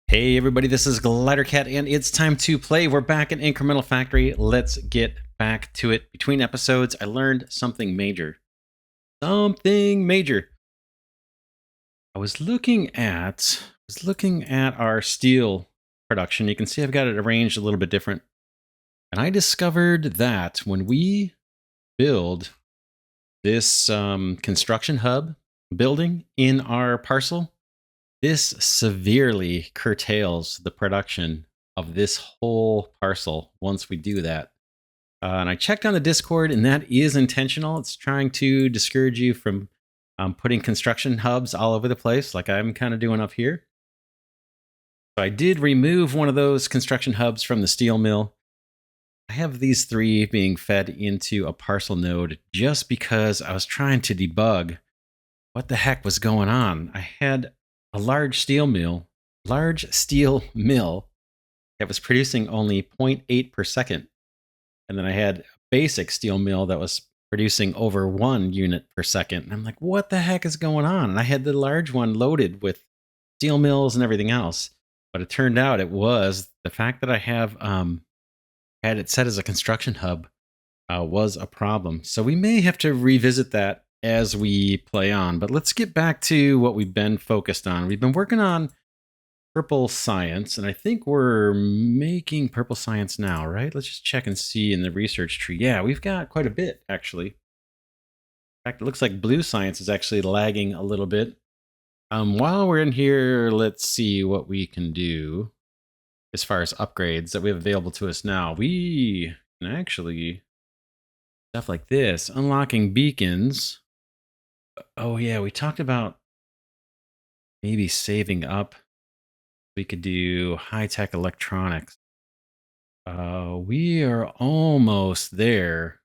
Hey everybody, this is Glidercat and it's time to play. We're back in Incremental Factory. Let's get back to it. Between episodes, I learned something major. Something major. I was looking at our steel production. You can see I've got it arranged a little bit different. And I discovered that when we build this construction hub building in our parcel, this severely curtails the production of this whole parcel once we do that. And I checked on the Discord, and that is intentional. It's trying to discourage you from putting construction hubs all over the place, like I'm kind of doing up here. So I did remove one of those construction hubs from the steel mill. I have these three being fed into a parcel node just because I was trying to debug what the heck was going on. I had a large steel mill that was producing only 0.8 per second. And then I had a basic steel mill that was producing over 1 unit per second. And I'm like, what the heck is going on? And I had the large one loaded with steel mills and everything else. But it turned out it was the fact that I have had it set as a construction hub was a problem. So we may have to revisit that as we play on. But let's get back to what we've been focused on. We've been working on purple science, and I think we're making purple science now, right? Let's just check and see in the research tree. Yeah, we've got quite a bit, actually. In fact, it looks like blue science is actually lagging a little bit. While we're in here, let's see what we can do as far as upgrades that we have available to us now. We can actually stuff like this, unlocking beacons. Oh yeah, we talked about maybe saving up. We could do high-tech electronics. We are almost there.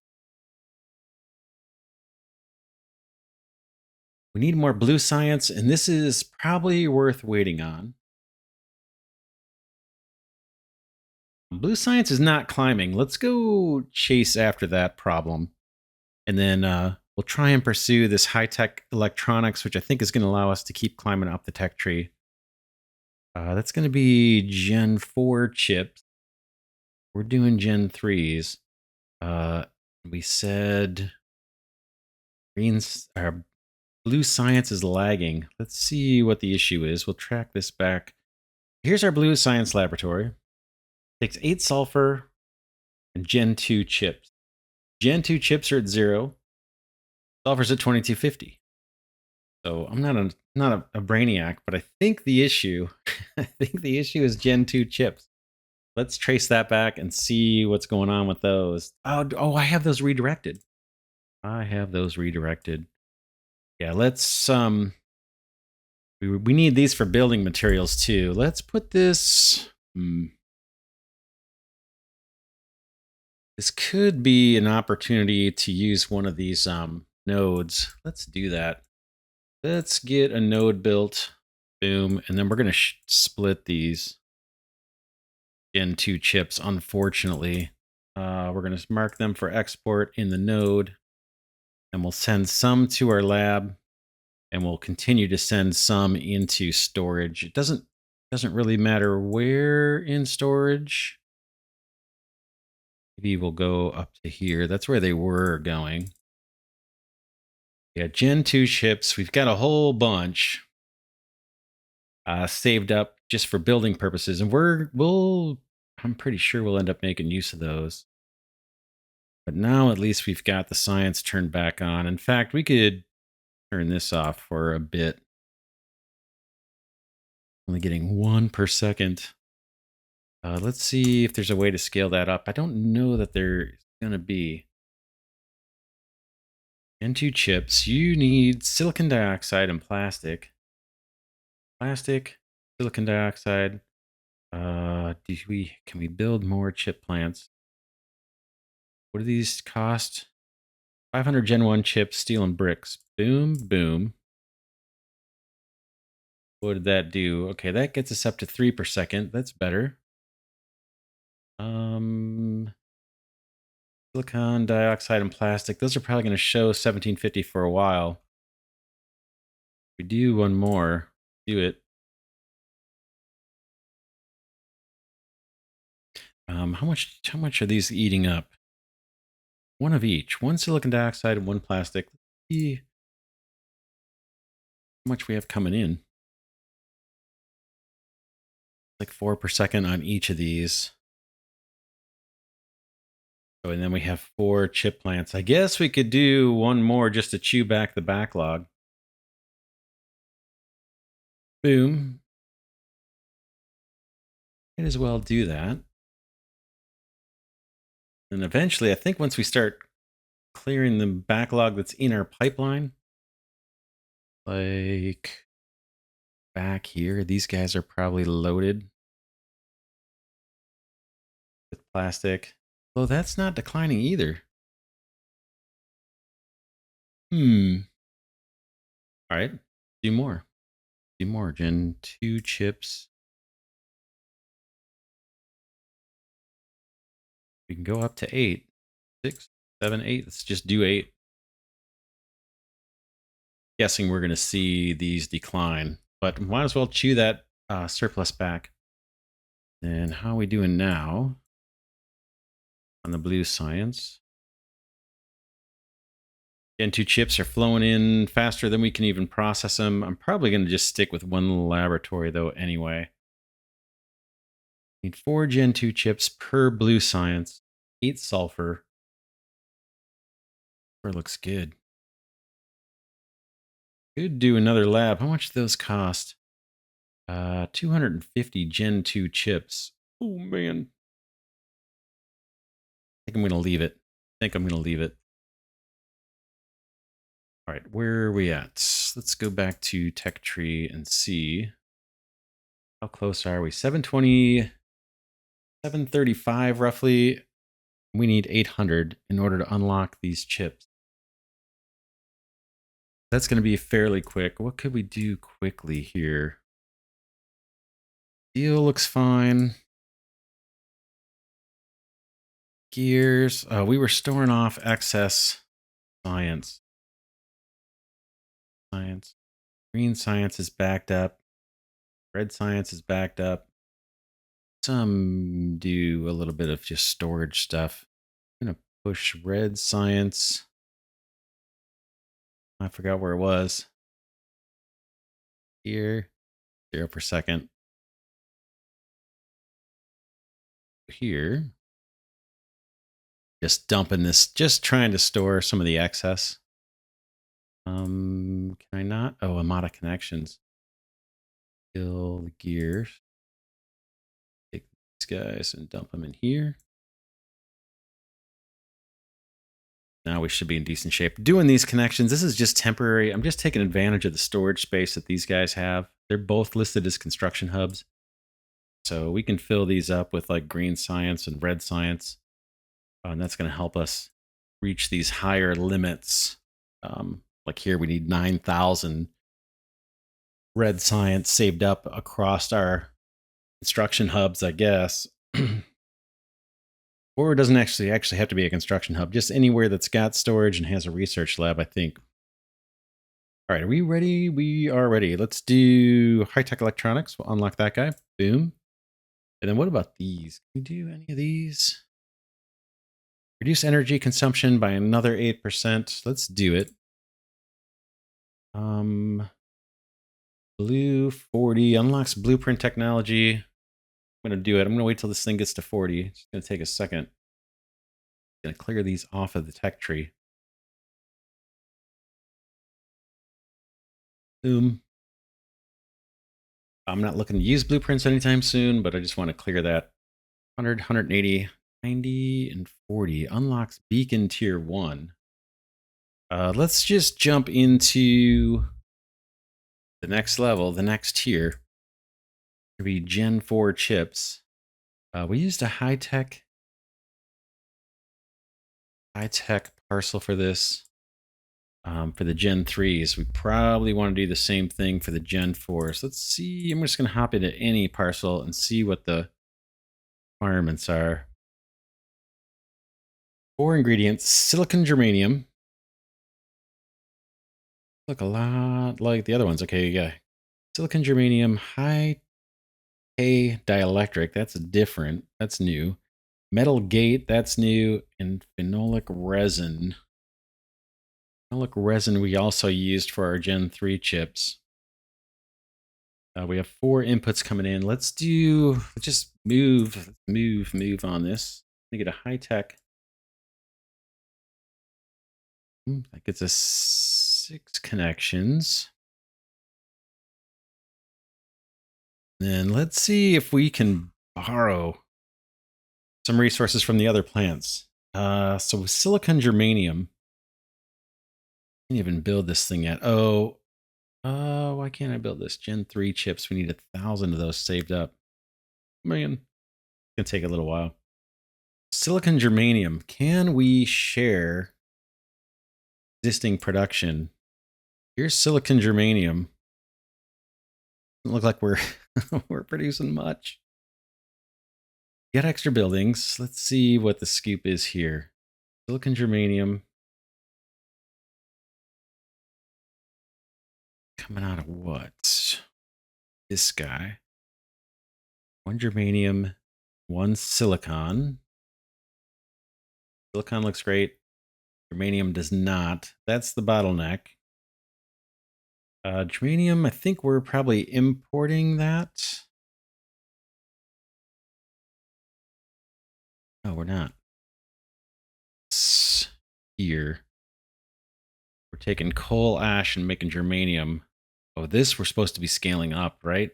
We need more blue science, and this is probably worth waiting on. Blue science is not climbing. Let's go chase after that problem. And then we'll try and pursue this high-tech electronics, which I think is going to allow us to keep climbing up the tech tree. That's going to be Gen 4 chips. We're doing Gen 3s. We said blue science is lagging. Let's see what the issue is. We'll track this back. Here's our blue science laboratory. Takes 8 sulfur and Gen 2 chips. Gen 2 chips are at 0. Sulfur's at 2250. So I'm not a brainiac, but I think the issue is Gen 2 chips. Let's trace that back and see what's going on with those. Oh, I have those redirected. Yeah, let's we need these for building materials too. Let's put this. This could be an opportunity to use one of these nodes. Let's do that. Let's get a node built. Boom. And then we're going to split these Gen 2 chips, unfortunately. We're going to mark them for export in the node. And we'll send some to our lab. And we'll continue to send some into storage. It doesn't really matter where in storage. Maybe we'll go up to here. That's where they were going. Yeah, Gen 2 chips. We've got a whole bunch saved up just for building purposes. And I'm pretty sure we'll end up making use of those. But now at least we've got the science turned back on. In fact, we could turn this off for a bit. Only getting 1 per second. Let's see if there's a way to scale that up. I don't know that there's going to be. Gen 2 chips. You need silicon dioxide and plastic. Silicon dioxide. Can we build more chip plants? What do these cost? 500 Gen 1 chips, steel and bricks. Boom, boom. What did that do? Okay, that gets us up to 3 per second. That's better. Silicon dioxide and plastic. Those are probably going to show 1750 for a while. If we do one more. Do it. How much are these eating up? One of each. One silicon dioxide and one plastic. Let's see how much we have coming in. Like 4 per second on each of these. Oh, and then we have 4 chip plants. I guess we could do one more just to chew back the backlog. Boom. Might as well do that. And eventually, I think once we start clearing the backlog that's in our pipeline, like back here, these guys are probably loaded with plastic. Well, that's not declining either. All right, do more. Do more. Gen 2 chips. We can go up to 8. 6, 7, 8. Let's just do 8. Guessing we're going to see these decline, but might as well chew that surplus back. And how are we doing now on the blue science? Gen 2 chips are flowing in faster than we can even process them. I'm probably going to just stick with one laboratory, though, anyway. Need 4 Gen 2 chips per blue science, 8 sulfur. Looks good. Could do another lab. How much do those cost? 250 Gen 2 chips. Oh, man. I think I'm going to leave it. All right, where are we at? Let's go back to Tech Tree and see how close are we. 720, 735 roughly. We need 800 in order to unlock these chips. That's going to be fairly quick. What could we do quickly here? Steel looks fine. Gears. We were storing off excess science. Green science is backed up. Red science is backed up. Some do a little bit of just storage stuff. I'm going to push red science. I forgot where it was. Here, 0 per second. Here, just dumping this, just trying to store some of the excess. Can I not? Oh, I'm out of connections. Kill the gears. Take these guys and dump them in here. Now we should be in decent shape. Doing these connections, this is just temporary. I'm just taking advantage of the storage space that these guys have. They're both listed as construction hubs. So we can fill these up with like green science and red science. And that's going to help us reach these higher limits. Like here, we need 9,000 red science saved up across our construction hubs, I guess. Or it doesn't actually have to be a construction hub. Just anywhere that's got storage and has a research lab, I think. All right, are we ready? We are ready. Let's do high-tech electronics. We'll unlock that guy. Boom. And then what about these? Can we do any of these? Reduce energy consumption by another 8%. Let's do it. Blue 40 unlocks blueprint technology. I'm going to do it. I'm going to wait till this thing gets to 40. It's going to take a second. I'm going to clear these off of the tech tree. Boom. I'm not looking to use blueprints anytime soon, but I just want to clear that. 100, 180, 90, and 40. Unlocks beacon tier 1. Let's just jump into the next level, the next tier. It'll be Gen 4 chips. We used a high-tech parcel for this. For the Gen 3s, we probably want to do the same thing for the Gen 4s. Let's see. I'm just going to hop into any parcel and see what the requirements are. 4 ingredients: silicon germanium. Look a lot like the other ones. Okay, yeah. Silicon germanium, high K dielectric. That's different. That's new. Metal gate, that's new. And phenolic resin. Phenolic resin we also used for our Gen 3 chips. We have 4 inputs coming in. Let's just move on this. Let me get a high tech. That gets us 6 connections. Then let's see if we can borrow some resources from the other plants. So with silicon germanium, I can't even build this thing yet. Why can't I build this? Gen 3 chips. We need 1,000 of those saved up. Man, it's gonna take a little while. Silicon germanium. Can we share existing production? Here's silicon germanium. Doesn't look like we're we're producing much. Get extra buildings. Let's see what the scoop is here. Silicon germanium. Coming out of what? This guy. 1 germanium, 1 silicon. Silicon looks great. Germanium does not. That's the bottleneck. Germanium, I think we're probably importing that. No, we're not. It's here. We're taking coal ash and making germanium. Oh, this we're supposed to be scaling up, right?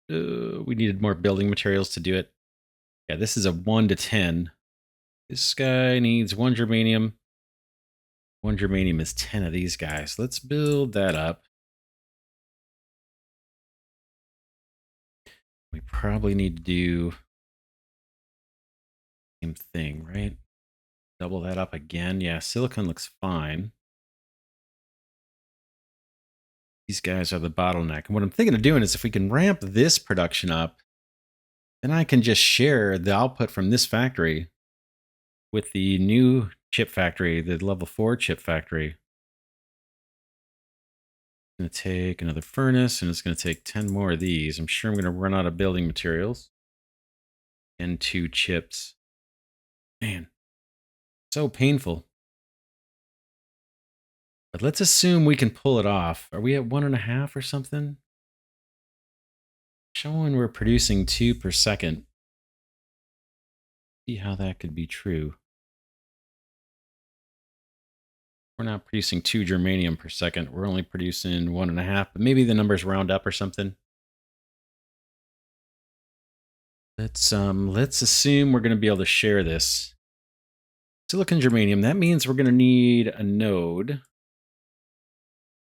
We needed more building materials to do it. Yeah, this is a 1 to 10. This guy needs 1 germanium. 1 germanium is 10 of these guys. Let's build that up. We probably need to do the same thing, right? Double that up again. Yeah, silicon looks fine. These guys are the bottleneck. And what I'm thinking of doing is if we can ramp this production up, then I can just share the output from this factory with the new chip factory, the level 4 chip factory. Going to take another furnace, and it's going to take 10 more of these. I'm sure I'm going to run out of building materials. And 2 chips. Man, so painful. But let's assume we can pull it off. Are we at 1.5 or something? Showing we're producing 2 per second. See how that could be true. We're not producing 2 germanium per second. We're only producing 1.5, but maybe the numbers round up or something. Let's assume we're going to be able to share this. Silicon germanium, that means we're going to need a node.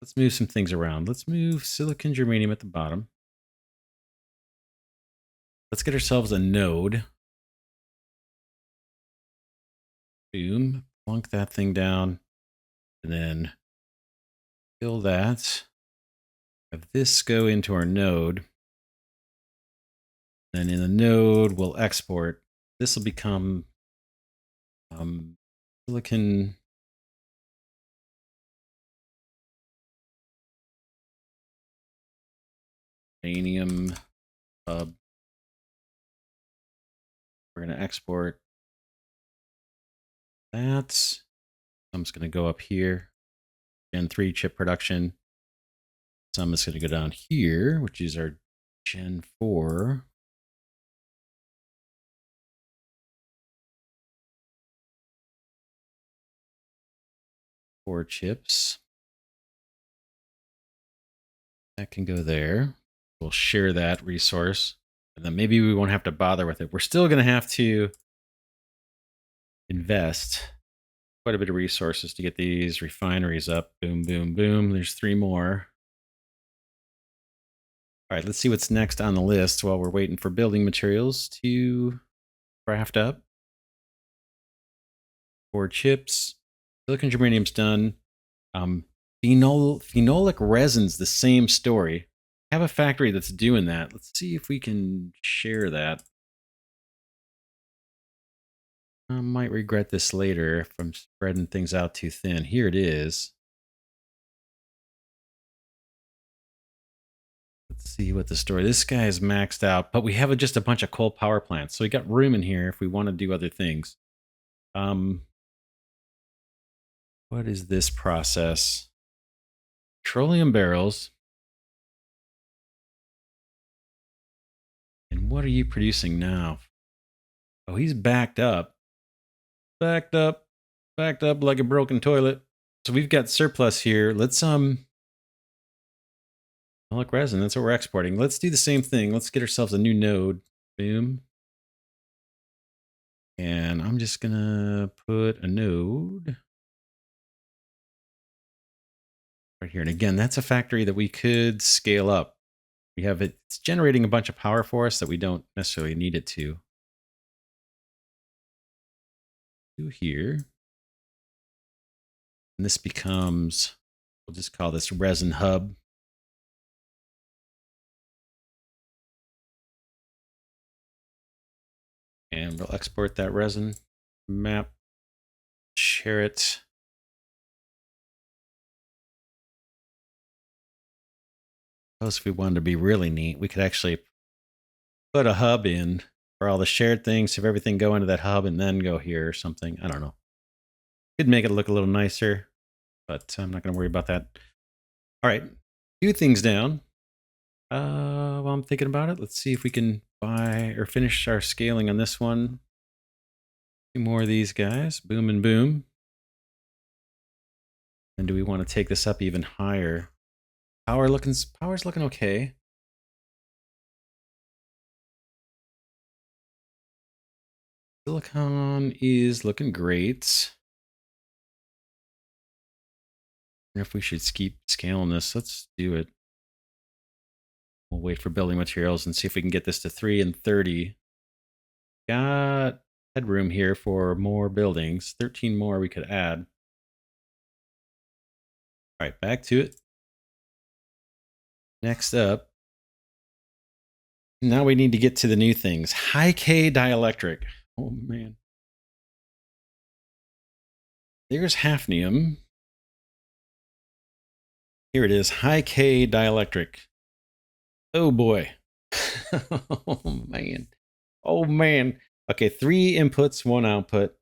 Let's move some things around. Let's move silicon germanium at the bottom. Let's get ourselves a node. Boom. Plunk that thing down. And then fill that. Have this go into our node. Then in the node, we'll export. This will become silicon germanium hub. We're going to export that. I'm just going to go up here. Gen 3 chip production. Some is going to go down here, which is our Gen 4. Four chips. That can go there. We'll share that resource. And then maybe we won't have to bother with it. We're still going to have to invest quite a bit of resources to get these refineries up. Boom, boom, boom. There's 3 more. All right, let's see what's next on the list while we're waiting for building materials to craft up. 4 chips. Silicon germanium's done. Phenolic resin's the same story. I have a factory that's doing that. Let's see if we can share that. I might regret this later if I'm spreading things out too thin. Here it is. Let's see what the story. This guy is maxed out, but we have just a bunch of coal power plants, so we got room in here if we want to do other things. What is this process? Petroleum barrels. And what are you producing now? Oh, he's backed up. Backed up. Backed up like a broken toilet. So we've got surplus here. Let's Look, resin, that's what we're exporting. Let's do the same thing. Let's get ourselves a new node. Boom. And I'm just gonna put a node right here. And again, that's a factory that we could scale up. We have it's generating a bunch of power for us that we don't necessarily need it to. Do here. And this becomes, we'll just call this resin hub. And we'll export that resin map, share it. Suppose if we wanted to be really neat, we could actually put a hub in for all the shared things, have everything go into that hub and then go here or something. I don't know. Could make it look a little nicer, but I'm not going to worry about that. All right, 2 things down. While I'm thinking about it, let's see if we can buy or finish our scaling on this one. 2 more of these guys. Boom and boom. And do we want to take this up even higher? Power's looking okay. Silicon is looking great. I wonder if we should keep scaling this. Let's do it. We'll wait for building materials and see if we can get this to 3 and 30. Got headroom here for more buildings. 13 more we could add. All right, back to it. Next up, now we need to get to the new things. High K dielectric. Oh, man. There's hafnium. Here it is, high K dielectric. Oh, boy. Oh, man. Oh, man. Okay, 3 inputs, 1 output.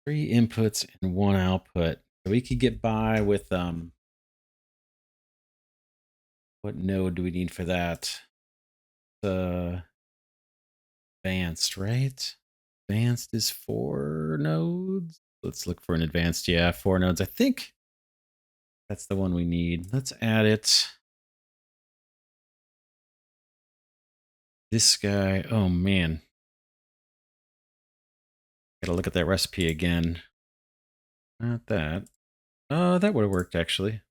3 inputs and 1 output. So we could get by with, what node do we need for that? Advanced, right? Advanced is 4 nodes. Let's look for an advanced. Yeah, 4 nodes. I think that's the one we need. Let's add it. This guy, oh man. Gotta look at that recipe again. Not that. That would have worked actually.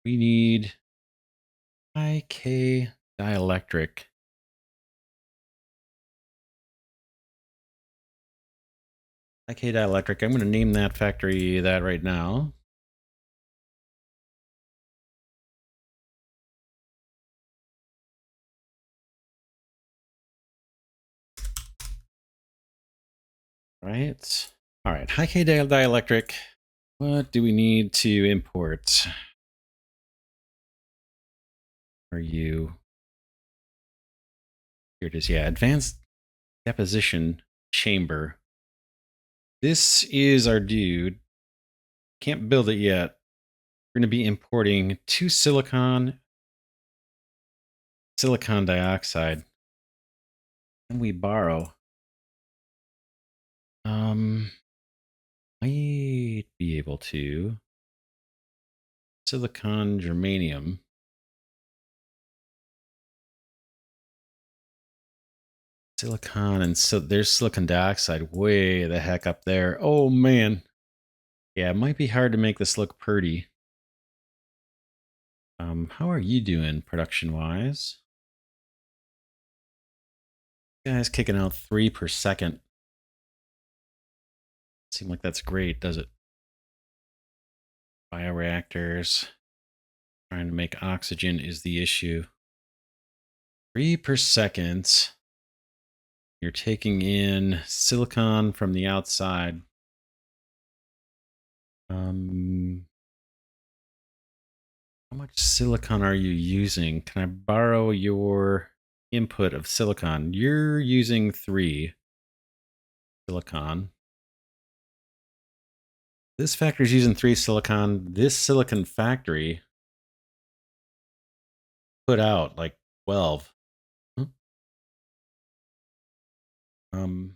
We need high K dielectric. High K dielectric. I'm going to name that factory that right now. Right. All right. High K dielectric. What do we need to import? Are you? Here it is. Yeah. Advanced deposition chamber. This is our dude. Can't build it yet. We're going to be importing 2 silicon dioxide. And we borrow. Might be able to. Silicon germanium. Silicon, and so there's silicon dioxide way the heck up there. Oh man. Yeah, it might be hard to make this look pretty. How are you doing production wise? Guy's kicking out 3 per second. Seem like that's great, does it? Bioreactors. Trying to make oxygen is the issue. 3 per second. You're taking in silicon from the outside. How much silicon are you using? Can I borrow your input of silicon? You're using 3 silicon. This factory's using 3 silicon. This silicon factory put out like 12. Huh? Um,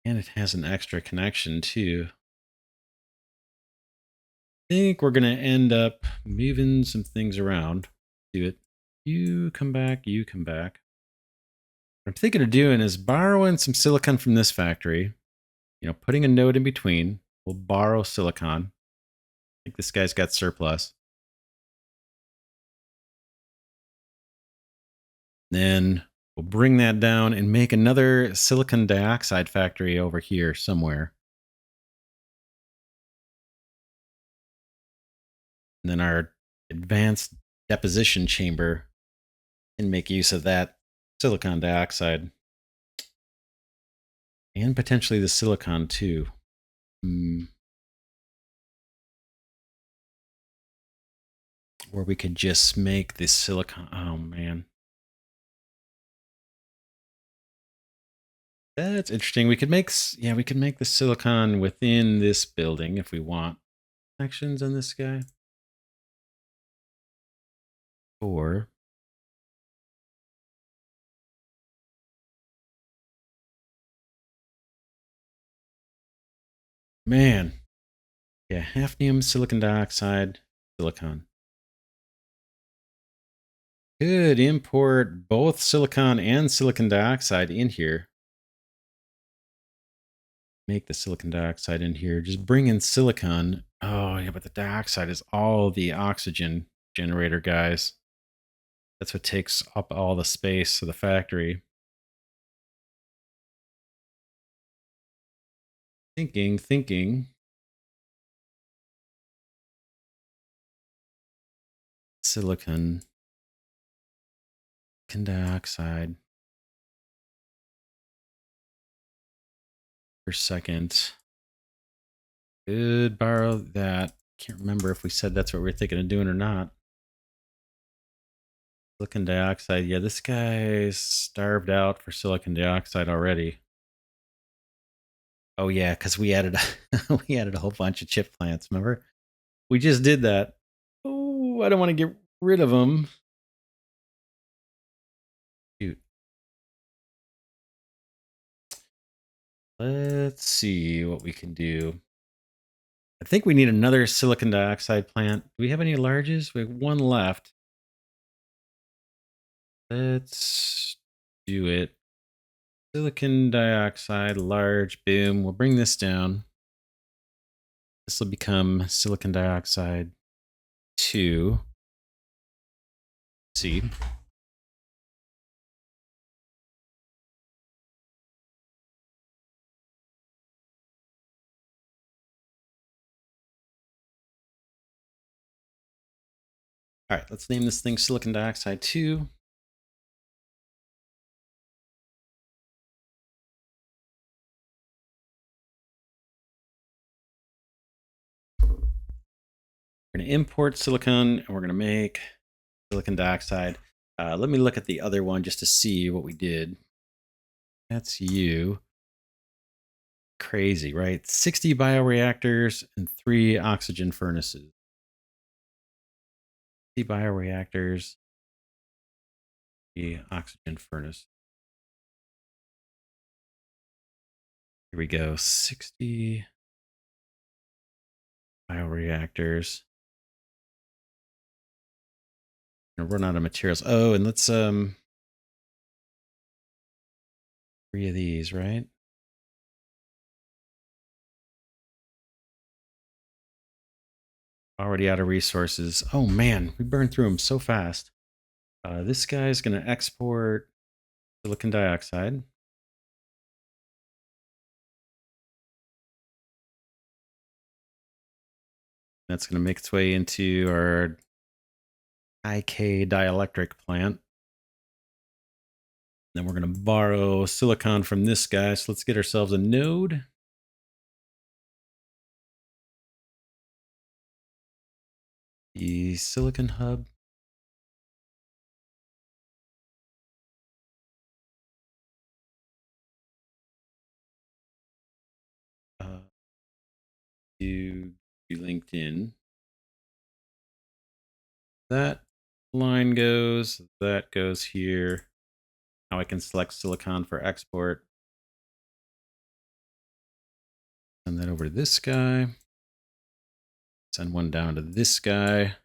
and it has an extra connection too. I think we're gonna end up moving some things around. Do it. You come back. You come back. What I'm thinking of doing is borrowing some silicon from this factory. Putting a node in between. We'll borrow silicon. I think this guy's got surplus. Then we'll bring that down and make another silicon dioxide factory over here somewhere. And then our advanced deposition chamber can make use of that silicon dioxide. And potentially the silicon too. Or we could just make this silicon. Oh man. That's interesting. We could make the silicon within this building if we want. Connections on this guy. Or man. Yeah, hafnium, silicon dioxide, silicon. Could import both silicon and silicon dioxide in here. Make the silicon dioxide in here. Just bring in silicon. Oh, yeah, but the dioxide is all the oxygen generator, guys. That's what takes up all the space of the factory. Thinking. Silicon dioxide per second. Could borrow that. Can't remember if we said that's what we're thinking of doing or not. Silicon dioxide. Yeah, this guy's starved out for silicon dioxide already. Oh yeah, because we added we added a whole bunch of chip plants. Remember, we just did that. Oh, I don't want to get rid of them. Shoot. Let's see what we can do. I think we need another silicon dioxide plant. Do we have any larges? We have one left. Let's do it. Silicon dioxide, large, boom. We'll bring this down. This will become silicon dioxide 2. See. All right, let's name this thing silicon dioxide 2. We're going to import silicon and we're going to make silicon dioxide. Let me look at the other one just to see what we did. That's you. Crazy, right? 60 bioreactors and 3 oxygen furnaces. 60 bioreactors, the oxygen furnace. Here we go. 60 bioreactors. Gonna run out of materials. Oh, and let's 3 of these, right? Already out of resources. Oh man, we burned through them so fast. This guy's gonna export silicon dioxide. That's gonna make its way into our IK dielectric plant. Then we're going to borrow silicon from this guy. So let's get ourselves a node. the silicon hub. To LinkedIn. That line goes, that goes here. Now I can select silicon for export. Send that over to this guy. Send one down to this guy.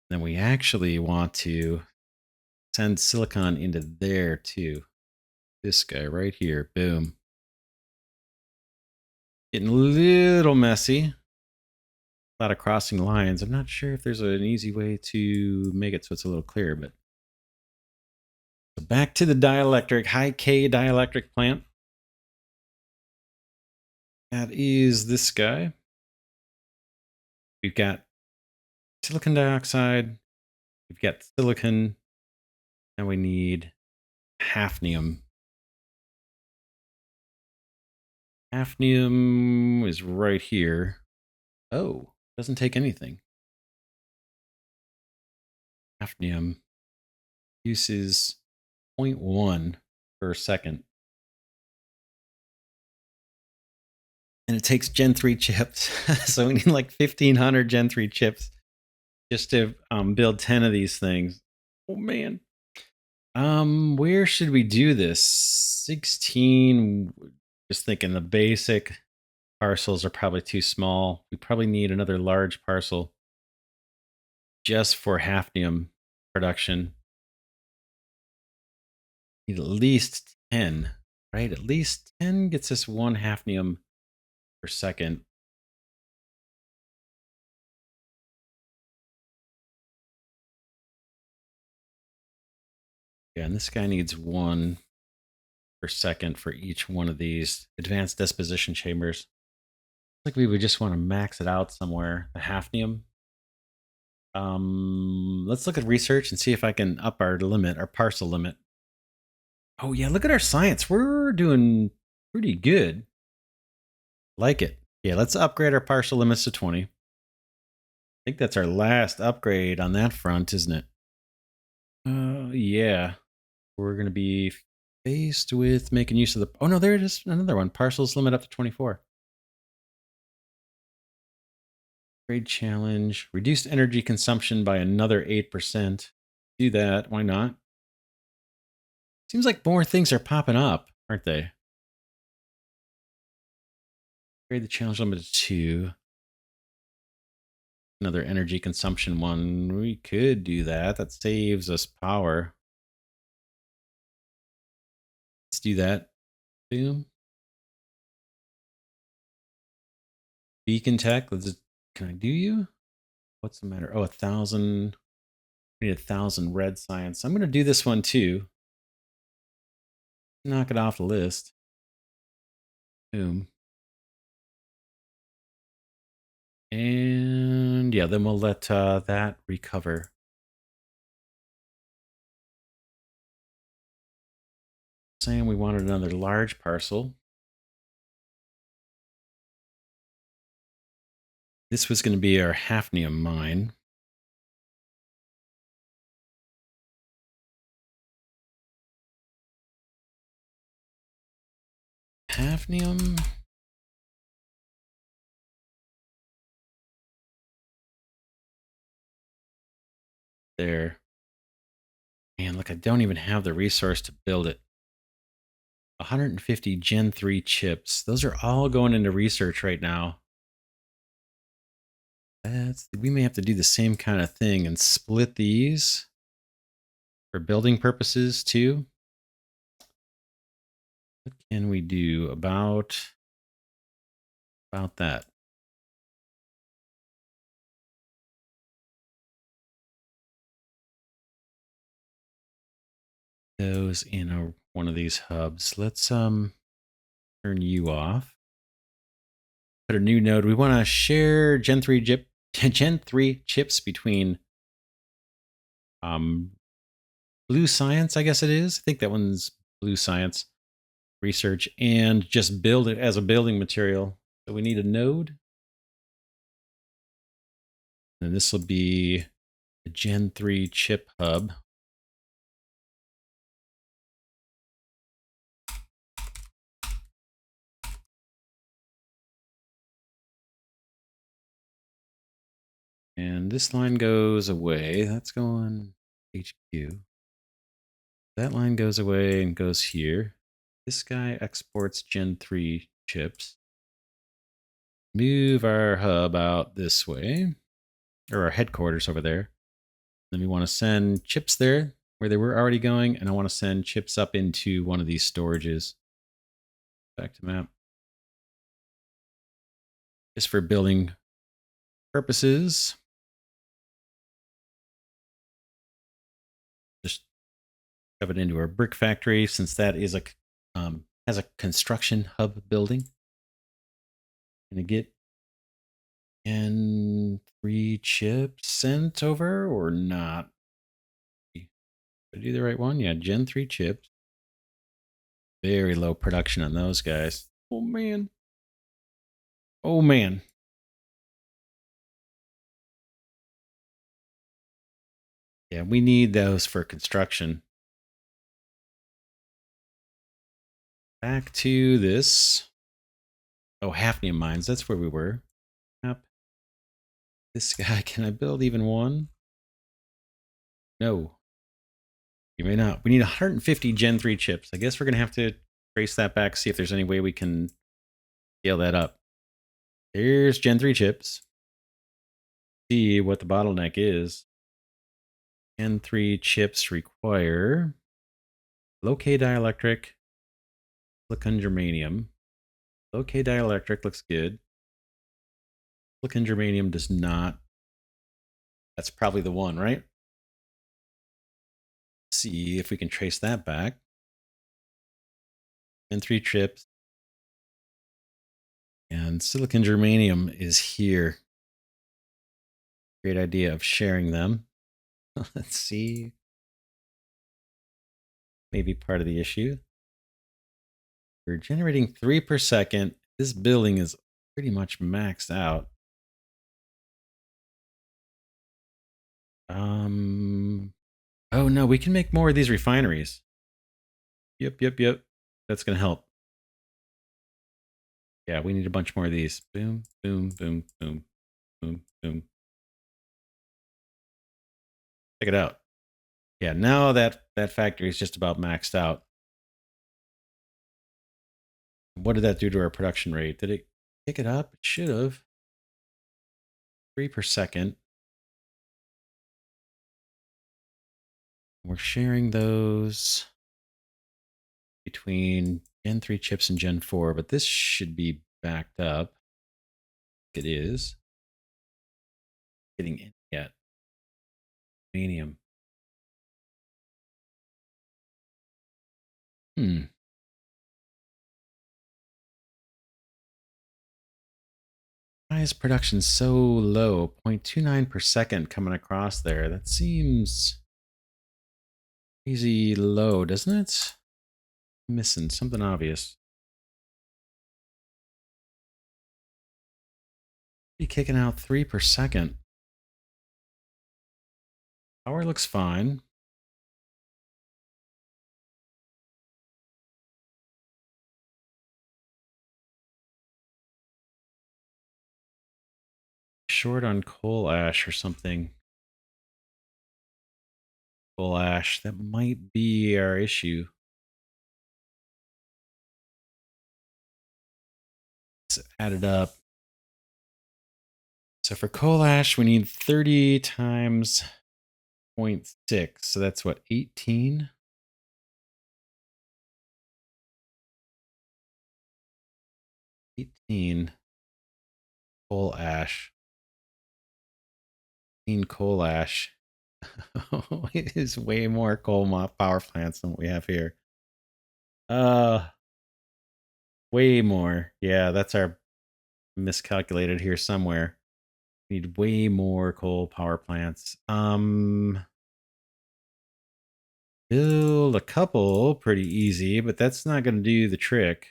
Then we actually want to send silicon into there too. This guy right here. Boom. Getting a little messy. A lot of crossing lines. I'm not sure if there's an easy way to make it so it's a little clearer, but so back to the dielectric, high K dielectric plant. That is this guy. We've got silicon dioxide. We've got silicon. And we need hafnium. Hafnium is right here. Oh, doesn't take anything. Hafnium uses 0.1 per second. And it takes Gen 3 chips. So we need like 1,500 Gen 3 chips just to build 10 of these things. Oh, man. Where should we do this? 16. Just thinking the basic parcels are probably too small. We probably need another large parcel just for hafnium production. Need at least 10, right? At least 10 gets us 1 hafnium per second. Yeah, and this guy needs 1 per second for each one of these advanced disposition chambers. Like we would just want to max it out somewhere. The hafnium. Let's look at research and see if I can up our limit, our parcel limit. Oh yeah, look at our science. We're doing pretty good. Like it. Yeah, let's upgrade our parcel limits to 20. I think that's our last upgrade on that front, isn't it? Yeah. We're going to be faced with making use of the... Oh, no, there it is. Another one. Parcels limit up to 24. Trade challenge. Reduced energy consumption by another 8%. Do that. Why not? Seems like more things are popping up, aren't they? Trade the challenge limit to 2. Another energy consumption one. We could do that. That saves us power. Let's do that. Boom. Beacon tech. Can I do you? What's the matter? Oh, 1,000. We need 1,000 red science. I'm going to do this one too. Knock it off the list. Boom. And yeah, then we'll let that recover. Saying we wanted another large parcel. This was going to be our hafnium mine. Hafnium. There. Man, look, I don't even have the resource to build it. 150 Gen 3 chips. Those are all going into research right now. We may have to do the same kind of thing and split these for building purposes too. What can we do about that? Those in one of these hubs. Let's turn you off. Put a new node. We want to share Gen 3 chips between blue science, I guess it is. I think that one's blue science research, and just build it as a building material. So we need a node. And this will be the Gen 3 chip hub. And this line goes away. That's going HQ. That line goes away and goes here. This guy exports Gen 3 chips. Move our hub out this way, or our headquarters over there. Then we want to send chips there where they were already going, and I want to send chips up into one of these storages. Back to map. Just for building purposes. Just shove it into our brick factory since that is a has a construction hub building. Gonna get and 3 chips sent over or not? Did I do the right one? Yeah, Gen 3 chips. Very low production on those guys. Oh man. Oh man. Yeah, we need those for construction. Back to this. Oh, hafnium mines. That's where we were. Yep. This guy, can I build even one? No. You may not. We need 150 Gen 3 chips. I guess we're going to have to trace that back, see if there's any way we can scale that up. There's Gen 3 chips. See what the bottleneck is. Gen 3 chips require low-K dielectric, silicon germanium. Low-K dielectric looks good. Silicon germanium does not. That's probably the one, right? See if we can trace that back. Gen 3 chips. And silicon germanium is here. Great idea of sharing them. Let's see. Maybe part of the issue. We're generating 3 per second. This building is pretty much maxed out. Oh no, we can make more of these refineries. Yep. That's gonna help. Yeah, we need a bunch more of these. Boom, boom, boom, boom, boom, boom. Check it out. Yeah, now that factory is just about maxed out. What did that do to our production rate? Did it pick it up? It should have. 3 per second. We're sharing those between Gen 3 chips and Gen 4, but this should be backed up. It is. Getting in yet. Uranium. Why is production so low? 0.29 per second coming across there. That seems crazy low, doesn't it? Missing something obvious. Be kicking out 3 per second. Power looks fine. Short on coal ash or something. Coal ash. That might be our issue. Let's add it up. So for coal ash, we need 30 times 0.6. So that's what, 18? 18 coal ash. 18 coal ash. It is way more coal power plants than what we have here. Way more. Yeah, that's our miscalculated here somewhere. We need way more coal power plants. Build a couple pretty easy, but that's not going to do the trick.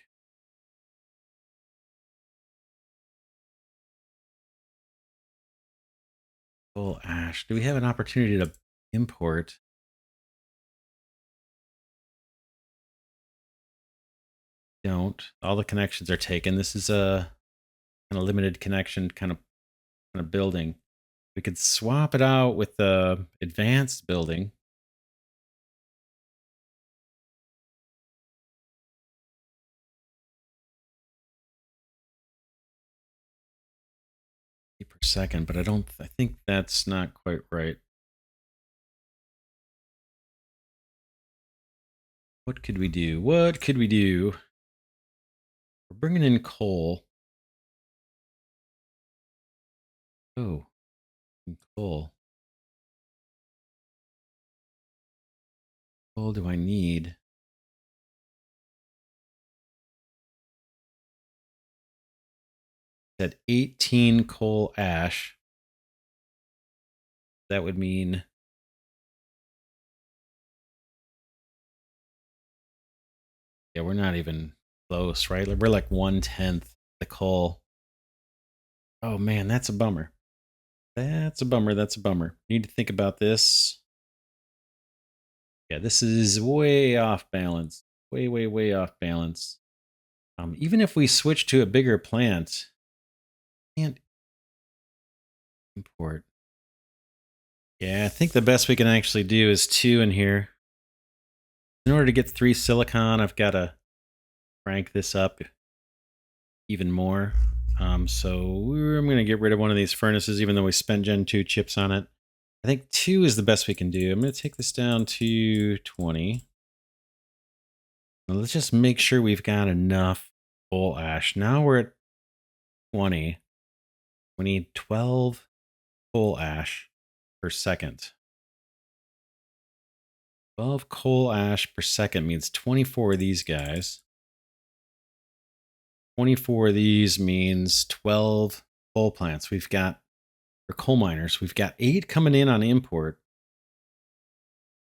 Coal ash. Do we have an opportunity to import? Don't. All the connections are taken. This is a kind of limited connection kind of building. We could swap it out with the advanced building. Per second, but I think that's not quite right. What could we do? What could we do? We're bringing in coal. Oh, coal. Coal do I need? At 18 coal ash. That would mean, yeah, we're not even close, right? We're like 1/10 the coal. Oh man, that's a bummer. That's a bummer. That's a bummer. Need to think about this. Yeah, this is way off balance. Way, way, way off balance. Even if we switch to a bigger plant, can't import. Yeah, I think the best we can actually do is 2 in here. In order to get 3 silicon, I've got to crank this up even more. So I'm going to get rid of one of these furnaces, even though we spent Gen 2 chips on it. I think 2 is the best we can do. I'm going to take this down to 20. Now let's just make sure we've got enough coal ash. Now we're at 20. We need 12 coal ash per second. 12 coal ash per second means 24 of these guys. 24 of these means 12 coal plants. We've got, or coal miners, we've got 8 coming in on import.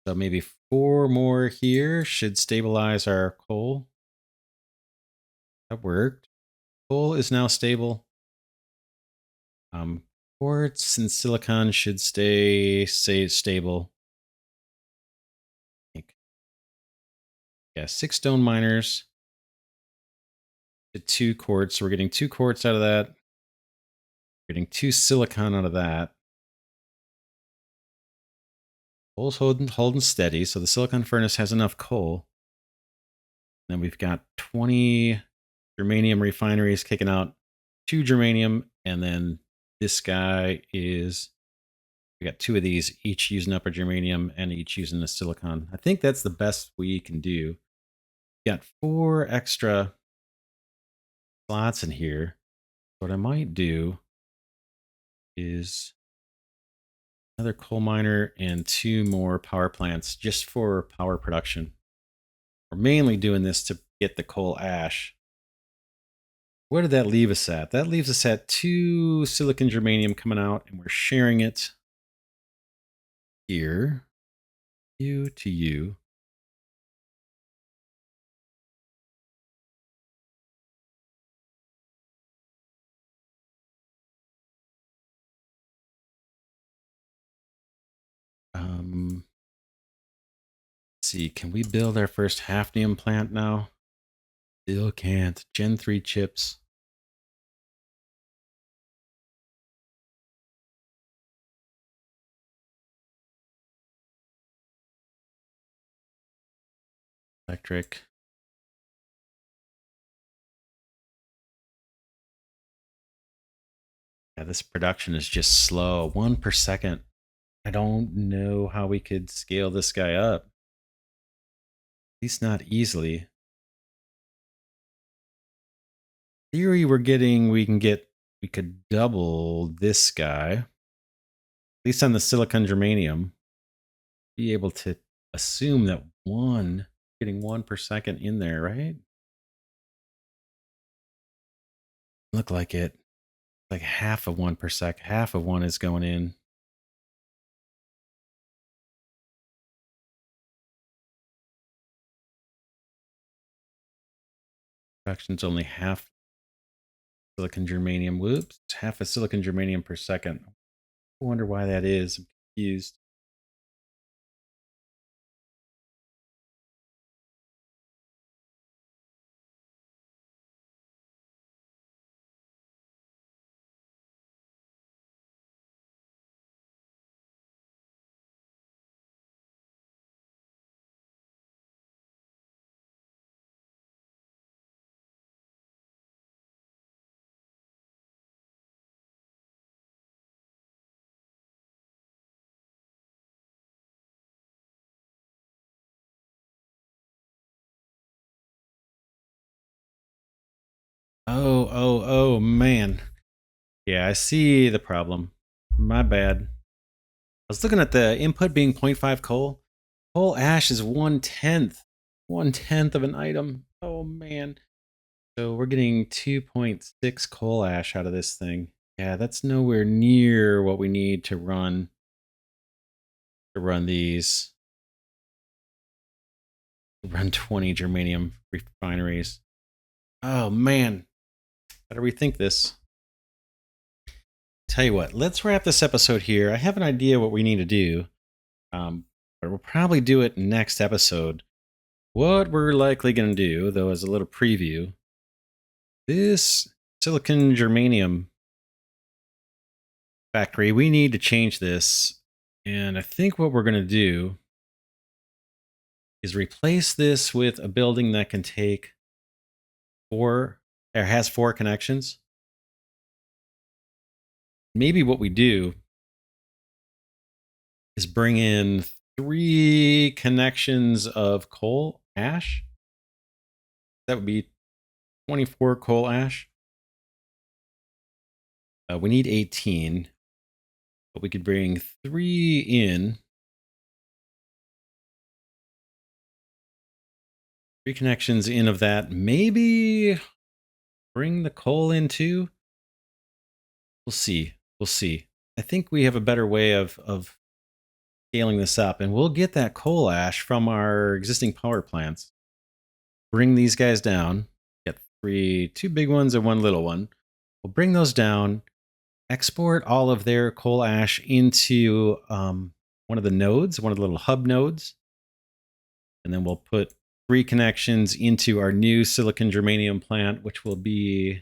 So maybe 4 more here should stabilize our coal. That worked. Coal is now stable. Quartz and silicon should stay stable. Yeah, 6 stone miners to 2 quartz. So we're getting 2 quartz out of that. We're getting 2 silicon out of that. Coal's holding steady, so the silicon furnace has enough coal. Then we've got 20 germanium refineries kicking out 2 germanium, and then this guy is, we got 2 of these, each using up a germanium and each using the silicon. I think that's the best we can do. Got 4 extra slots in here. What I might do is another coal miner and 2 more power plants just for power production. We're mainly doing this to get the coal ash. Where did that leave us at? That leaves us at 2 silicon germanium coming out, and we're sharing it here. You to you. Let's see, can we build our first hafnium plant now? Still can't. Gen 3 chips. Electric. Yeah, this production is just slow. 1 per second. I don't know how we could scale this guy up. At least not easily. Theory we could double this guy. At least on the silicon germanium. Be able to assume that getting 1 per second in there, right? Look like it. Like half of 1 per sec. Half of 1 is going in. Production's only half silicon germanium. Whoops. Half a silicon germanium per second. I wonder why that is. I'm confused. Oh, man. Yeah, I see the problem. My bad. I was looking at the input being 0.5 coal. Coal ash is 1/10. 1/10 of an item. Oh, man. So we're getting 2.6 coal ash out of this thing. Yeah, that's nowhere near what we need to run these. Run 20 germanium refineries. Oh, man. Better rethink this. Tell you what, let's wrap this episode here. I have an idea what we need to do, but we'll probably do it next episode. What we're likely going to do, though, as a little preview, this silicon germanium factory, we need to change this. And I think what we're going to do is replace this with a building that can take has 4 connections. Maybe what we do is bring in 3 connections of coal ash. That would be 24 coal ash. We need 18, but we could bring 3 in. 3 connections in of that. Maybe bring the coal in too. We'll see. We'll see. I think we have a better way of scaling this up, and we'll get that coal ash from our existing power plants. Bring these guys down. Get 2 big ones and 1 little one. We'll bring those down. Export all of their coal ash into one of the nodes, one of the little hub nodes. And then we'll put 3 connections into our new silicon germanium plant, which will be, I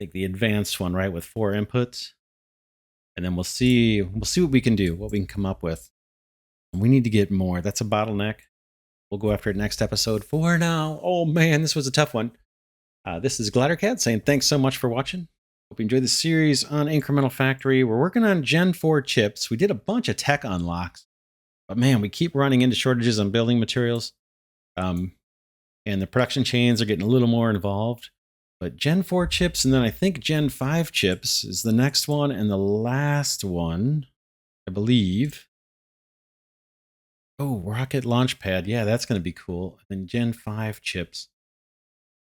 think, the advanced one, right, with 4 inputs. And then we'll see what we can do, what we can come up with. And we need to get more. That's a bottleneck. We'll go after it next episode. For now, oh man, this was a tough one. This is Glidercat saying thanks so much for watching. Hope you enjoyed the series on Incremental Factory. We're working on Gen 4 chips. We did a bunch of tech unlocks, but man, we keep running into shortages on building materials. And the production chains are getting a little more involved. But Gen 4 chips, and then I think Gen 5 chips is the next one, and the last one, I believe. Oh, rocket launch pad. Yeah, that's going to be cool. And then Gen 5 chips.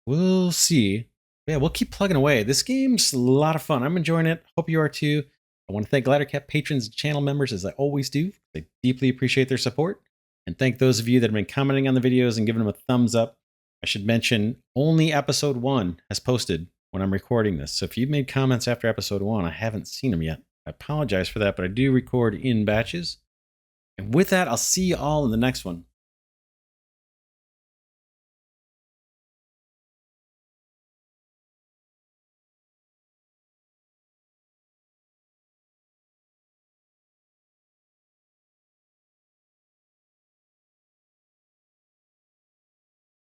We'll see. Yeah, we'll keep plugging away. This game's a lot of fun. I'm enjoying it. Hope you are too. I want to thank Glidercat patrons and channel members, as I always do. I deeply appreciate their support. And thank those of you that have been commenting on the videos and giving them a thumbs up. I should mention, only episode 1 has posted when I'm recording this. So if you've made comments after episode 1, I haven't seen them yet. I apologize for that, but I do record in batches. And with that, I'll see you all in the next one.